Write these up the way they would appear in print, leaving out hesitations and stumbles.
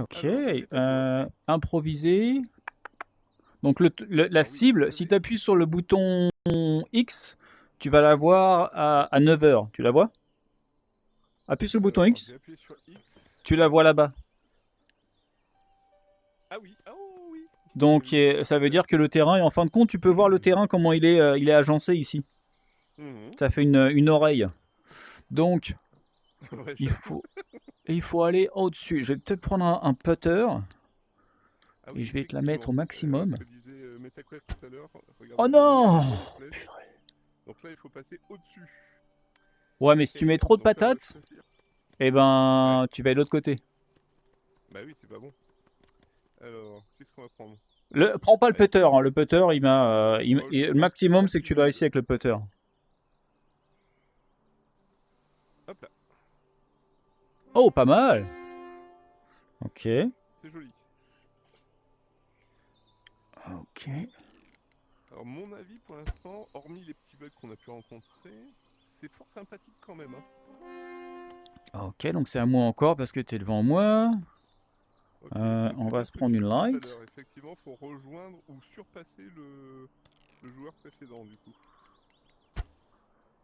Ok. Alors, c'est à toi. Improviser. Donc la Alors oui, cible, vous si savez. tu appuies sur le bouton X, tu vas la voir à 9 heures. Tu la vois? Appuie sur le bouton Alors, je X, vais appuyer sur X. tu la vois là-bas. Ah oui, ah oh, oui. Oui, Donc oui, oui, ça veut super. dire que le terrain, et en fin de compte, tu peux voir le terrain, comment il est agencé ici. Mhm. Ça fait une oreille. Donc Ouais, il j'avoue. faut, il faut aller au-dessus. Je vais peut-être prendre un putter Ah et oui, je vais te la mettre effectivement. au Ce maximum. que disait MetaQuest tout à l'heure, Oh regardez derrière, il non! y a une flèche. Donc là, il faut passer au-dessus. Ouais, mais si Ok, tu mets trop de donc là, on va patates, choisir. eh Ouais, ben, tu vas de l'autre côté. bah oui, c'est pas bon. Alors, qu'est-ce qu'on va prendre? Prends pas le Ouais, putter, hein. Le putter, bon, je vais le prendre maximum, c'est que tu dois Maximum réussir 2. avec le putter. Hop là. Oh, pas mal. Ok. C'est joli. Ok. Alors, mon avis pour l'instant, hormis les petits bugs qu'on a pu rencontrer, c'est fort sympathique quand même, hein. Ok, donc c'est à moi encore parce que tu es devant moi. Ok, donc On c'est va bien se ce que prendre tu une disais tout à light. l'heure. Effectivement, faut rejoindre ou surpasser le joueur précédent, du coup.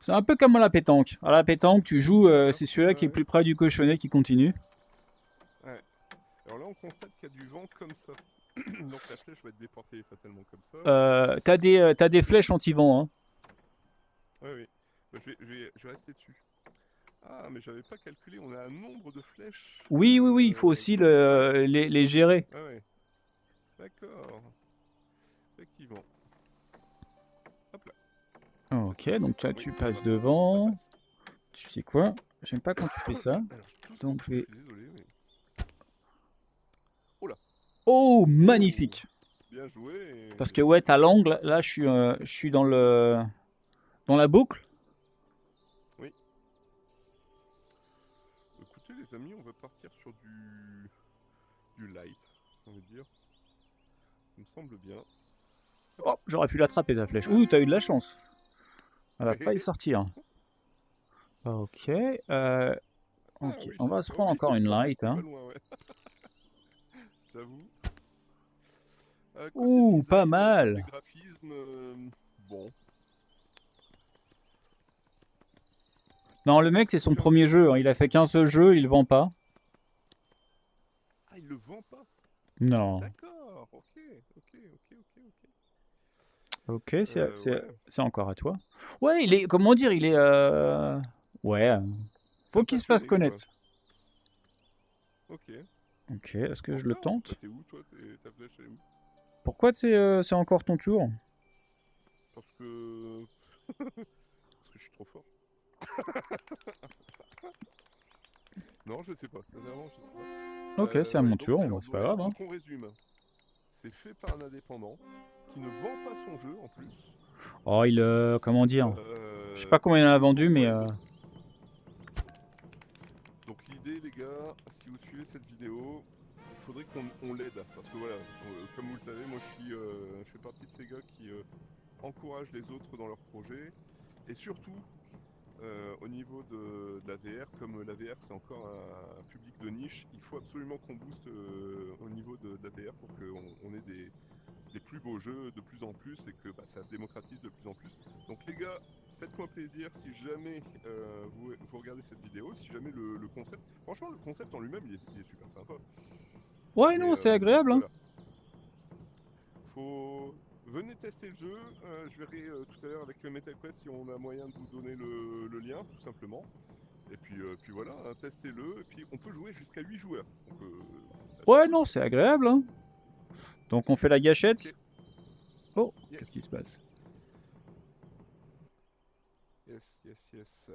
C'est un peu comme à la pétanque. À la pétanque, tu joues, C'est ça. c'est Ouais, celui-là qui est ouais. plus près du cochonnet qui continue. Ouais. Alors là, on constate qu'il y a du vent comme ça. Donc la flèche va être déportée fatalement comme ça. T'as des flèches anti-vent, hein. Ouais, oui. Bah, je vais rester dessus. Ah, mais j'avais pas calculé. On a un nombre de flèches Oui, oui, oui, il faut aussi possible. les gérer. Ah ouais. D'accord. Effectivement. Hop là. Bah, Ok, c'est fait. donc toi, Oui, tu ça passes passe. Ça devant. passe. Tu sais quoi? J'aime pas quand tu fais ça. Alors, je tousse Donc je beaucoup. Je vais. suis désolé. Mais... Oh là. Oh, Oh. magnifique! Bien joué. Parce que ouais, t'as l'angle. Là, je suis dans la boucle. Oui. Écoutez, les amis, on va partir sur du light, on va dire. Ça me semble bien. Hop Oh, là. j'aurais pu l'attraper ta flèche. Ouh, t'as eu de la chance. Elle a failli Ouais. sortir. Ok. Ah Ok, oui, on va se oh prendre oui, encore une light, j'étais pas hein. loin, ouais. J'avoue. Côté Ouh, pas design, côté mal. graphisme, bon. Non, le mec, c'est son J'ai envie premier de dire jeu, hein. Il a fait qu'un seul jeu, il le vend pas. ah, il le vend pas. Non. D'accord, ok, ok, ok, ok, ok. Ok, Ouais, c'est encore à toi. Ouais, il est, comment dire, il est, ouais, c'est faut un qu'il se fasse passionné, quoi. connaître. Ok. Ok, est-ce que je le Encore? Bah, tente? t'es où, toi? Ta flèche, elle est où? Pourquoi c'est encore ton tour? Parce que... Parce que je suis trop fort. Non, je sais pas. Sincèrement, je sais pas. Ok, c'est à Ouais, mon donc, tour, bon, alors, c'est pas ouais, grave, hein. donc on résume. C'est fait par un indépendant qui ne vend pas son jeu en plus. Oh, comment dire? Je sais pas combien il en a Uniquement vendu, en mais web. Donc l'idée, les gars, si vous suivez cette vidéo, il faudrait qu'on l'aide. Parce que voilà, comme vous le savez, moi je fais partie de ces gars qui encouragent les autres dans leurs projets. Et surtout, au niveau de la VR, comme la VR c'est encore un public de niche, il faut absolument qu'on booste au niveau de la VR pour qu'on ait des plus beaux jeux de plus en plus et que bah, ça se démocratise de plus en plus. Donc les gars, faites-moi plaisir si jamais vous regardez cette vidéo, si jamais le concept... Franchement, le concept en lui-même, il est super sympa. ouais, Mais non, c'est agréable, hein. voilà, faut... Venez tester le jeu, je verrai tout à l'heure avec le MetaQuest si on a moyen de vous donner le lien, tout simplement. Et puis voilà, hein, testez-le, et puis on peut jouer jusqu'à 8 joueurs, donc assez Ouais, cool. non, c'est agréable, hein. Donc on fait la gâchette. Ok, Oh, yes, qu'est-ce qui se passe? yes, yes, yes.